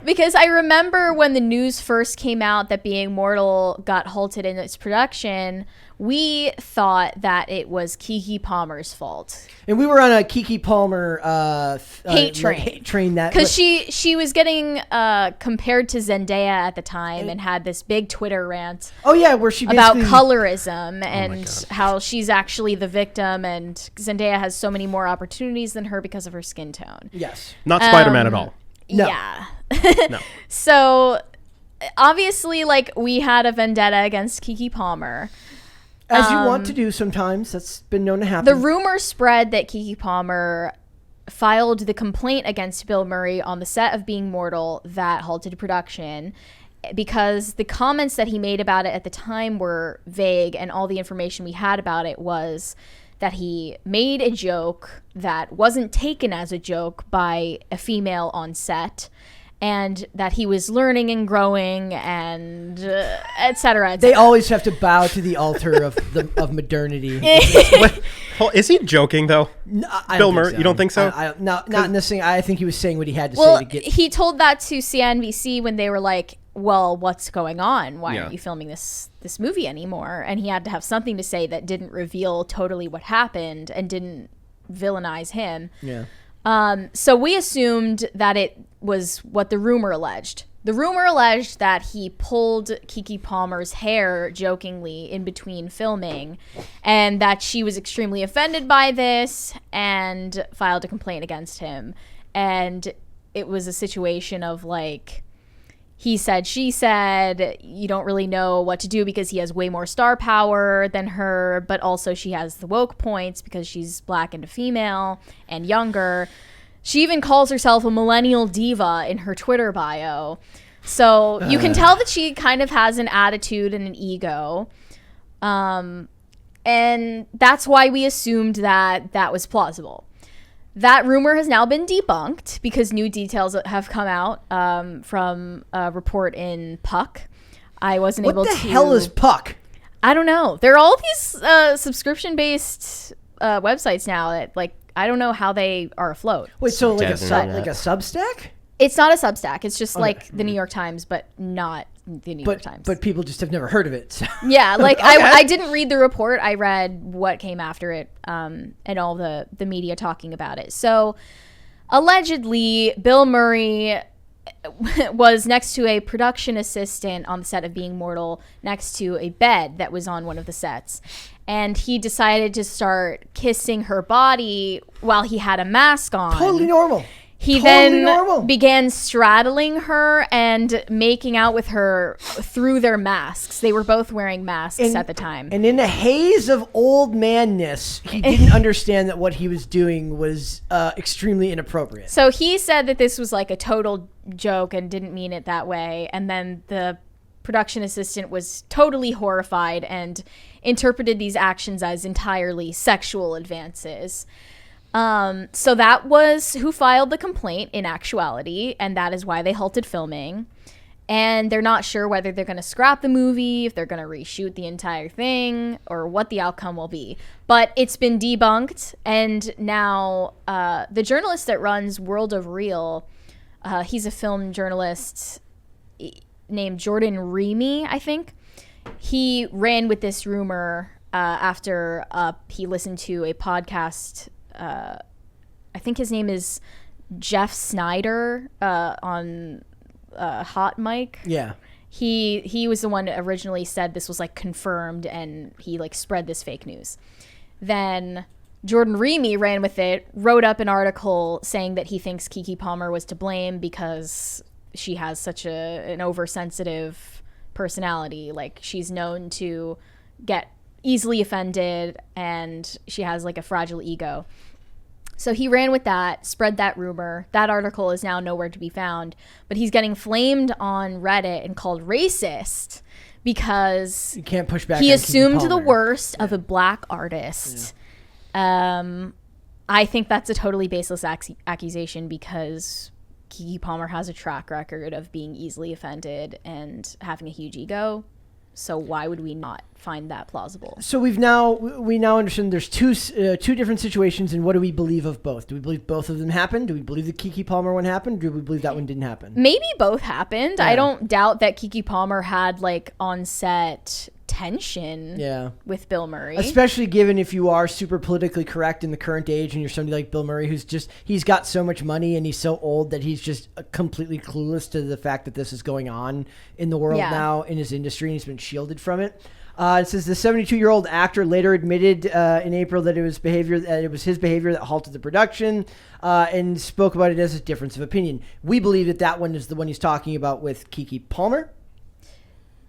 Because I remember when the news first came out that Being Mortal got halted in its production, we thought that it was Keke Palmer's fault. And we were on a Keke Palmer hate train that because she was getting compared to Zendaya at the time and had this big Twitter rant. Oh yeah, where she about colorism and how she's actually the victim, and Zendaya has so many more opportunities than her because of her skin tone. Yes, not Spider-Man at all. No. Yeah. No. So obviously, like, we had a vendetta against Keke Palmer. As you want to do sometimes. That's been known to happen. The rumor spread that Keke Palmer filed the complaint against Bill Murray on the set of Being Mortal that halted production because the comments that he made about it at the time were vague, and all the information we had about it was that he made a joke that wasn't taken as a joke by a female on set, and that he was learning and growing, and et cetera. They always have to bow to the altar of modernity. Is he joking though? No, Bill Murray, so. You don't think so? Not in this thing. I think he was saying what he had to say to get. He told that to CNBC when they were like, "Well, what's going on? Why aren't you filming this movie anymore?" And he had to have something to say that didn't reveal totally what happened and didn't villainize him. Yeah. So we assumed that it was what the rumor alleged. The rumor alleged that he pulled Keke Palmer's hair jokingly in between filming, and that she was extremely offended by this and filed a complaint against him. And it was a situation of like, he said, she said, you don't really know what to do because he has way more star power than her, but also she has the woke points because she's black and a female and younger. She even calls herself a millennial diva in her Twitter bio. So you can tell that she kind of has an attitude and an ego. And that's why we assumed that that was plausible. That rumor has now been debunked because new details have come out from a report in Puck. I wasn't able to... What the hell is Puck? I don't know. There are all these subscription-based websites now that, like, I don't know how they are afloat. Wait, so like a Substack? It's not a Substack. It's just like the New York Times, but not the New York Times. But people just have never heard of it. So. Yeah, like I didn't read the report. I read what came after it and all the media talking about it. So allegedly, Bill Murray was next to a production assistant on the set of Being Mortal, next to a bed that was on one of the sets. And he decided to start kissing her body while he had a mask on. Totally normal. He then began straddling her and making out with her through their masks. They were both wearing masks at the time. And in the haze of old manness, he didn't understand that what he was doing was extremely inappropriate. So he said that this was like a total joke and didn't mean it that way. And then the production assistant was totally horrified and interpreted these actions as entirely sexual advances. So that was who filed the complaint in actuality, and that is why they halted filming. And they're not sure whether they're going to scrap the movie, if they're going to reshoot the entire thing, or what the outcome will be. But it's been debunked, and now the journalist that runs World of Real, he's a film journalist named Jordan Remy, I think. He ran with this rumor after he listened to a podcast. I think his name is Jeff Snyder on Hot Mic. Yeah. He was the one that originally said this was like confirmed, and he like spread this fake news. Then Jordan Remy ran with it, wrote up an article saying that he thinks Keke Palmer was to blame because she has such an oversensitive personality. Like, she's known to get easily offended, and she has like a fragile ego. So he ran with that, spread that rumor. That article is now nowhere to be found, but he's getting flamed on Reddit and called racist because you can't push back. He assumed the worst of a black artist. Yeah. I think that's a totally baseless accusation because Keke Palmer has a track record of being easily offended and having a huge ego. So why would we not find that plausible? So we now understand there's two different situations, and what do we believe of both? Do we believe both of them happened? Do we believe the Keke Palmer one happened? Do we believe that one didn't happen? Maybe both happened. Yeah. I don't doubt that Keke Palmer had like on-set tension with Bill Murray. Especially given if you are super politically correct in the current age and you're somebody like Bill Murray he's got so much money and he's so old that he's just completely clueless to the fact that this is going on in the world now in his industry, and he's been shielded from it. It says the 72-year-old actor later admitted in April that it was his behavior that halted the production, and spoke about it as a difference of opinion. We believe that one is the one he's talking about with Keke Palmer.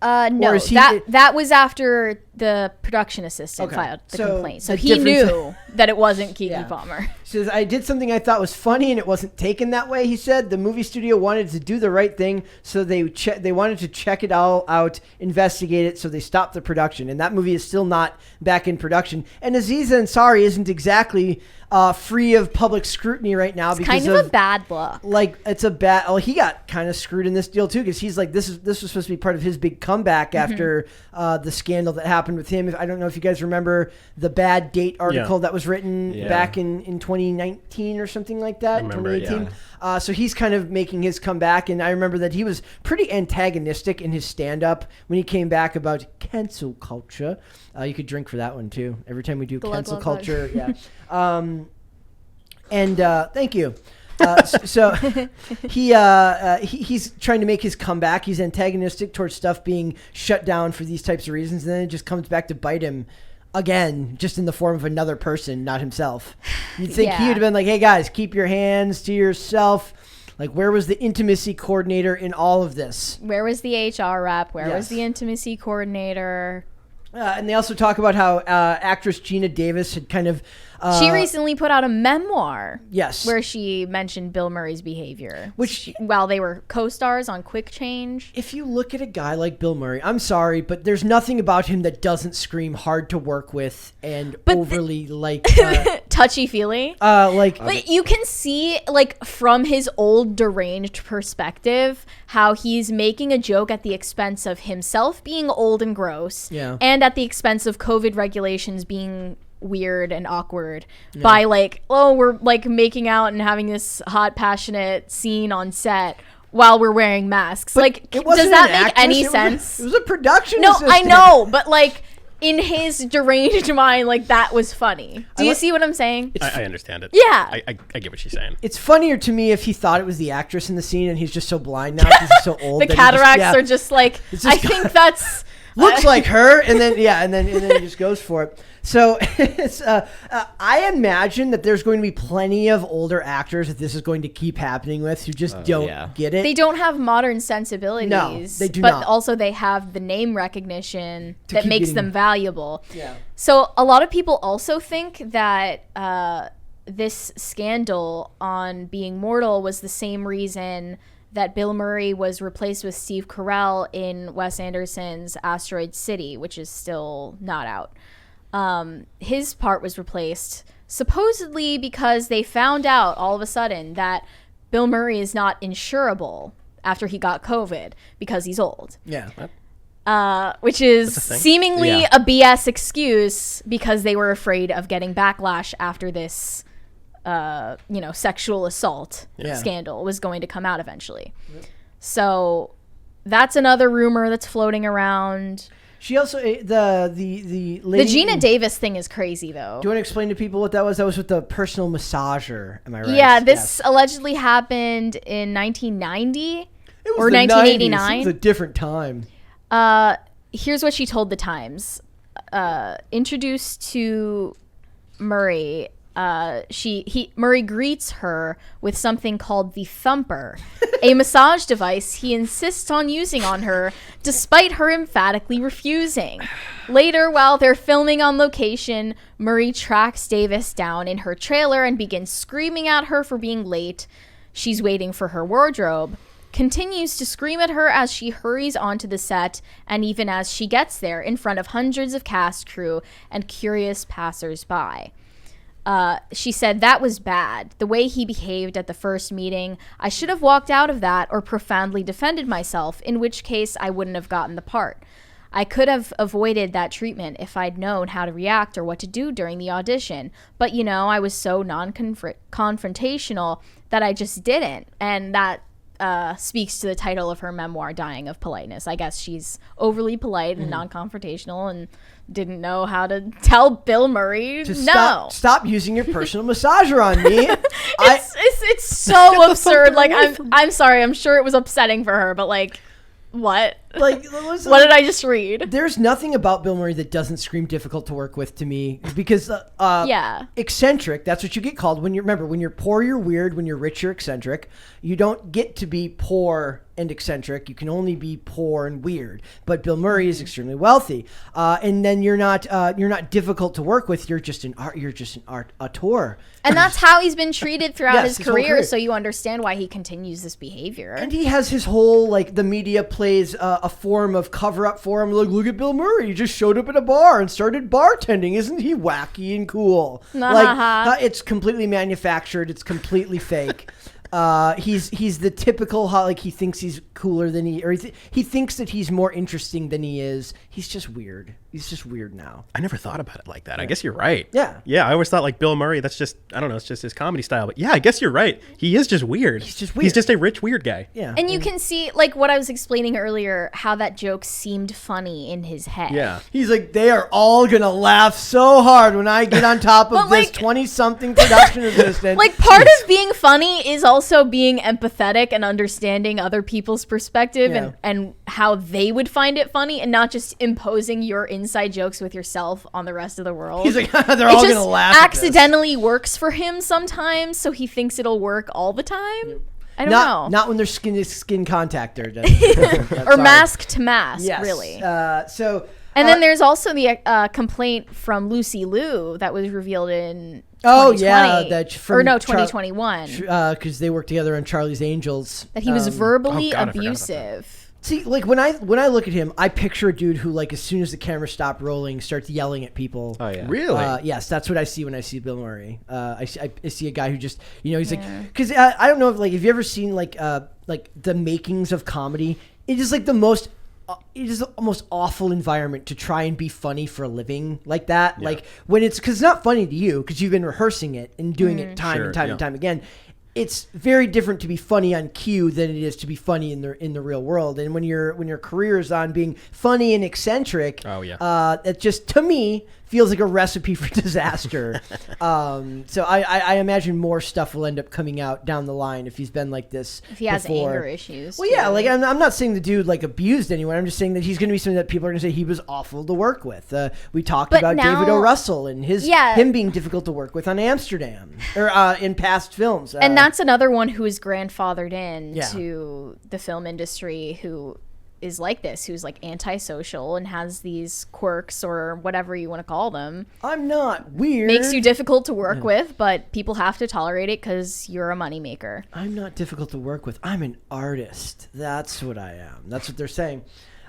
No, that was after the production assistant filed the complaint. So he knew that it wasn't Keke Palmer. He says, I did something I thought was funny and it wasn't taken that way, he said. The movie studio wanted to do the right thing, so they wanted to check it all out, investigate it, so they stopped the production. And that movie is still not back in production. And Aziz Ansari isn't exactly free of public scrutiny right now. It's kind of a bad look. Like, it's a bad... Oh, he got kind of screwed in this deal, too, because he's like, this was supposed to be part of his big comeback after the scandal that happened with him. I don't know if you guys remember the Bad Date article that was written back in 2019 or something like that, 2018. So he's kind of making his comeback, and I remember that he was pretty antagonistic in his stand-up when he came back about cancel culture. You could drink for that one, too. Every time we do cancel culture. And thank you. So he's trying to make his comeback. He's antagonistic towards stuff being shut down for these types of reasons, and then it just comes back to bite him again, just in the form of another person, not himself. You'd think he would have been like, hey guys, keep your hands to yourself. Like, where was the intimacy coordinator in all of this? Where was the HR rep? Where was the intimacy coordinator? And they also talk about how actress Geena Davis had kind of... she recently put out a memoir. Yes. Where she mentioned Bill Murray's behavior. Which... while they were co-stars on Quick Change. If you look at a guy like Bill Murray, I'm sorry, but there's nothing about him that doesn't scream hard to work with and overly, touchy-feely. But you can see, like, from his old deranged perspective, how he's making a joke at the expense of himself being old and gross. Yeah. And at the expense of COVID regulations being weird and awkward by like, oh, we're like making out and having this hot, passionate scene on set while we're wearing masks. But like, does that make any sense? It was a production No, assistant. I know, but like in his deranged mind, like that was funny. Do you see what I'm saying? I understand it. Yeah. I get what she's saying. It's funnier to me if he thought it was the actress in the scene and he's just so blind now because he's so old. The cataracts are just like, I think that's... looks like her, and then he just goes for it. So it's I imagine that there's going to be plenty of older actors that this is going to keep happening with who just don't get it. They don't have modern sensibilities. No, they do but not. Also they have the name recognition that makes them valuable. Yeah. So a lot of people also think that this scandal on Being Mortal was the same reason that Bill Murray was replaced with Steve Carell in Wes Anderson's Asteroid City, which is still not out. His part was replaced supposedly because they found out all of a sudden that Bill Murray is not insurable after he got COVID because he's old. Yeah. Which is seemingly a BS excuse because they were afraid of getting backlash after this sexual assault scandal was going to come out eventually. Yep. So that's another rumor that's floating around. She also the lady, the Geena Davis thing is crazy though. Do you want to explain to people what that was? That was with the personal massager. Am I right? Yeah, this allegedly happened in 1990 or 1989. 90s. It was a different time. Here's what she told the Times. Introduced to Murray. Murray greets her with something called the Thumper, a massage device he insists on using on her despite her emphatically refusing. Later, while they're filming on location, Murray tracks Davis down in her trailer and begins screaming at her for being late. She's waiting for her wardrobe, continues to scream at her as she hurries onto the set, and even as she gets there in front of hundreds of cast crew and curious passers-by. She said, that was bad. The way he behaved at the first meeting, I should have walked out of that or profoundly defended myself, in which case I wouldn't have gotten the part. I could have avoided that treatment if I'd known how to react or what to do during the audition. But, I was so non-confrontational that I just didn't. And that speaks to the title of her memoir, Dying of Politeness. I guess she's overly polite and non-confrontational and didn't know how to tell Bill Murray no. Stop using your personal massager on me. It's so absurd. Like, I'm sorry. I'm sure it was upsetting for her, but like, what? What did I just read? There's nothing about Bill Murray that doesn't scream difficult to work with to me, because eccentric, that's what you get called when you're poor, you're weird. When you're rich, you're eccentric. You don't get to be poor and eccentric. You can only be poor and weird. But Bill Murray is extremely wealthy, and then you're not difficult to work with. You're just an auteur. And that's how he's been treated throughout his career. So you understand why he continues this behavior. And he has his whole, like, the media plays a form of cover up for him. Like, look at Bill Murray. He just showed up at a bar and started bartending. Isn't he wacky and cool? Like, it's completely manufactured. It's completely fake. He's the typical, like, he thinks he's cooler than he thinks that he's more interesting than he is. He's just weird. He's just weird now. I never thought about it like that. I guess you're right. Yeah. Yeah, I always thought, like, Bill Murray, that's just, I don't know, it's just his comedy style. But yeah, I guess you're right. He is just weird. He's just weird. He's just a rich, weird guy. Yeah. And you can see, like, what I was explaining earlier, how that joke seemed funny in his head. Yeah. He's like, they are all going to laugh so hard when I get on top of this 20-something production assistant. Like, part of being funny is also being empathetic and understanding other people's perspective and how they would find it funny, and not just imposing your inside jokes with yourself on the rest of the world. He's like, they're all going to laugh. Accidentally works for him sometimes, so he thinks it'll work all the time. I don't know. Not when they're skin to skin contact or mask to mask, really. And then there's also the complaint from Lucy Liu that was revealed in 2020. 2021. Because they worked together on Charlie's Angels. That he was verbally abusive. See, like, when I look at him, I picture a dude who, like, as soon as the camera stopped rolling, starts yelling at people. Oh, yeah. Really? Yes, that's what I see when I see Bill Murray. I see a guy who just, he's like, because I don't know if, like, have you ever seen, like the makings of comedy? It is like the most awful environment to try and be funny for a living like that. Yeah. Like, when because it's not funny to you because you've been rehearsing it and doing it time and time again. It's very different to be funny on cue than it is to be funny in the real world. And when your career is on being funny and eccentric, it just, to me, feels like a recipe for disaster. So I imagine more stuff will end up coming out down the line if he's been like this. If he has anger issues. Well, yeah, like, I'm not saying the dude, like, abused anyone. I'm just saying that he's going to be something that people are going to say he was awful to work with. We talked about David O. Russell and him being difficult to work with on Amsterdam or in past films. And that's another one who is grandfathered in to the film industry, who is like this, who's like antisocial and has these quirks or whatever you want to call them. I'm not weird. Makes you difficult to work with, but people have to tolerate it because you're a moneymaker. I'm not difficult to work with. I'm an artist. That's what I am. That's what they're saying.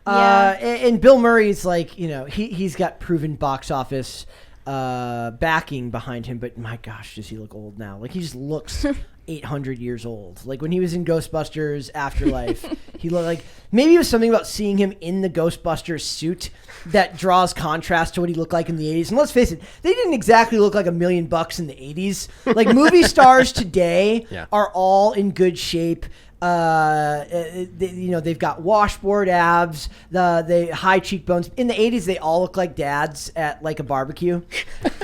And Bill Murray's like, he's got proven box office backing behind him, but my gosh, does he look old now? Like, he just looks 800 years old. Like, when he was in Ghostbusters Afterlife, he looked like, maybe it was something about seeing him in the Ghostbusters suit that draws contrast to what he looked like in the 80s. And let's face it, they didn't exactly look like $1 million in the 80s. Like, movie stars today are all in good shape. They've got washboard abs, the high cheekbones. In the 80s, they all look like dads at, like, a barbecue.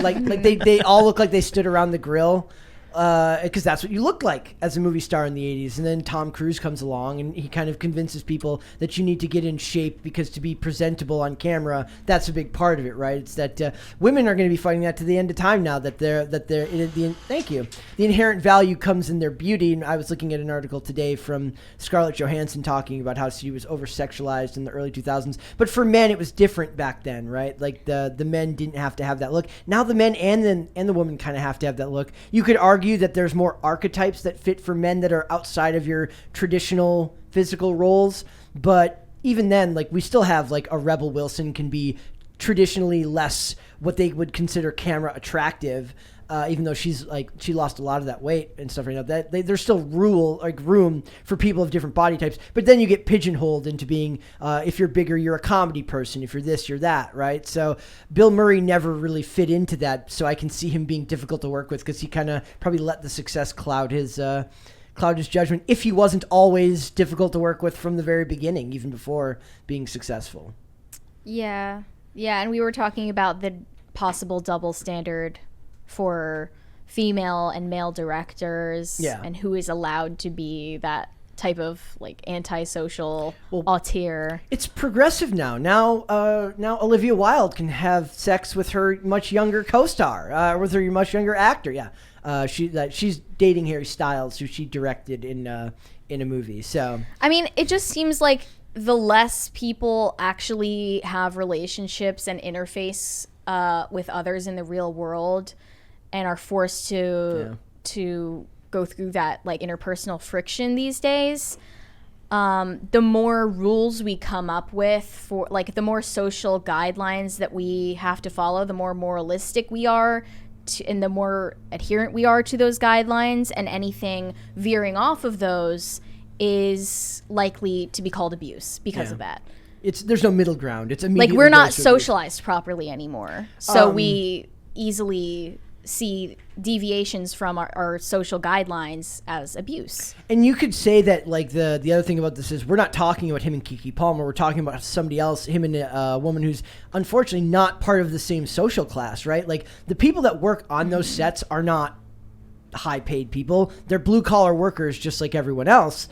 like they all look like they stood around the grill. Because that's what you look like as a movie star in the 80s. And then Tom Cruise comes along and he kind of convinces people that you need to get in shape because to be presentable on camera, that's a big part of it, right? It's that women are going to be fighting that to the end of time now that thank you. The inherent value comes in their beauty. And I was looking at an article today from Scarlett Johansson talking about how she was over-sexualized in the early 2000s. But for men, it was different back then, right? Like the men didn't have to have that look. Now the men and the women kind of have to have that look. You could argue that there's more archetypes that fit for men that are outside of your traditional physical roles, but even then, like, we still have, like, a Rebel Wilson can be traditionally less what they would consider camera attractive, even though she lost a lot of that weight and stuff right now, that there's still room for people of different body types. But then you get pigeonholed into being, if you're bigger, you're a comedy person. If you're this, you're that, right? So Bill Murray never really fit into that. So I can see him being difficult to work with because he kind of probably let the success cloud his judgment, if he wasn't always difficult to work with from the very beginning, even before being successful. Yeah. And we were talking about the possible double standard for female and male directors, and who is allowed to be that type of like antisocial auteur. It's progressive now. Now Olivia Wilde can have sex with her much younger co-star, with her much younger actor. Yeah, she's dating Harry Styles, who she directed in a movie. So I mean, it just seems like the less people actually have relationships and interface with others in the real world, and are forced to go through that like interpersonal friction these days, the more rules we come up with, for like the more social guidelines that we have to follow, the more moralistic we are and the more adherent we are to those guidelines, and anything veering off of those is likely to be called abuse because of that. There's no middle ground. It's immediately like we're not socialized properly anymore, so we easily see deviations from our social guidelines as abuse. And you could say that like the other thing about this is we're not talking about him and Keke Palmer. We're talking about somebody else, him and a woman who's unfortunately not part of the same social class, right? Like the people that work on those sets are not high paid people. They're blue collar workers just like everyone else.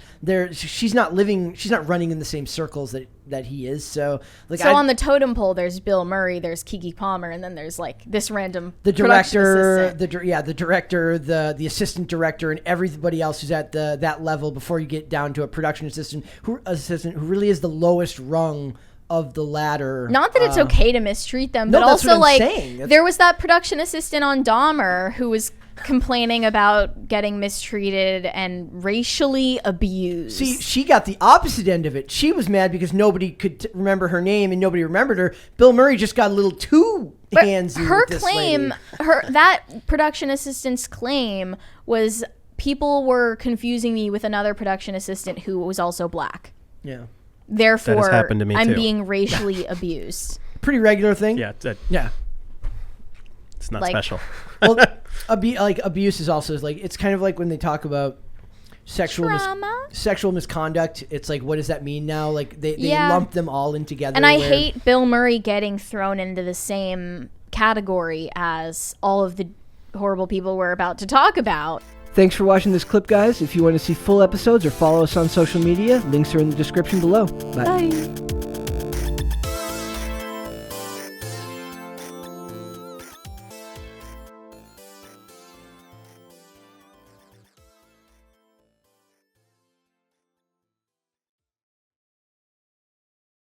She's not running in the same circles that he is. So on the totem pole there's Bill Murray, there's Keke Palmer, and then there's like this random the director, the assistant director, and everybody else who's at that level before you get down to a production assistant who really is the lowest rung of the ladder. Not that it's okay to mistreat them, but also like there was that production assistant on Dahmer who was complaining about getting mistreated and racially abused. See, she got the opposite end of it. She was mad because nobody could remember her name and nobody remembered her. Bill Murray just got a little too handsy. Her with this claim, lady. That production assistant's claim was people were confusing me with another production assistant who was also black. Yeah. Therefore, that has happened to me I'm too. being racially abused. Pretty regular thing. Yeah. It's not like, special. Well, abuse is also like, it's kind of like when they talk about sexual misconduct. It's like, what does that mean now? Like they lump them all in together. And I hate Bill Murray getting thrown into the same category as all of the horrible people we're about to talk about. Thanks for watching this clip, guys. If you want to see full episodes or follow us on social media, links are in the description below. Bye.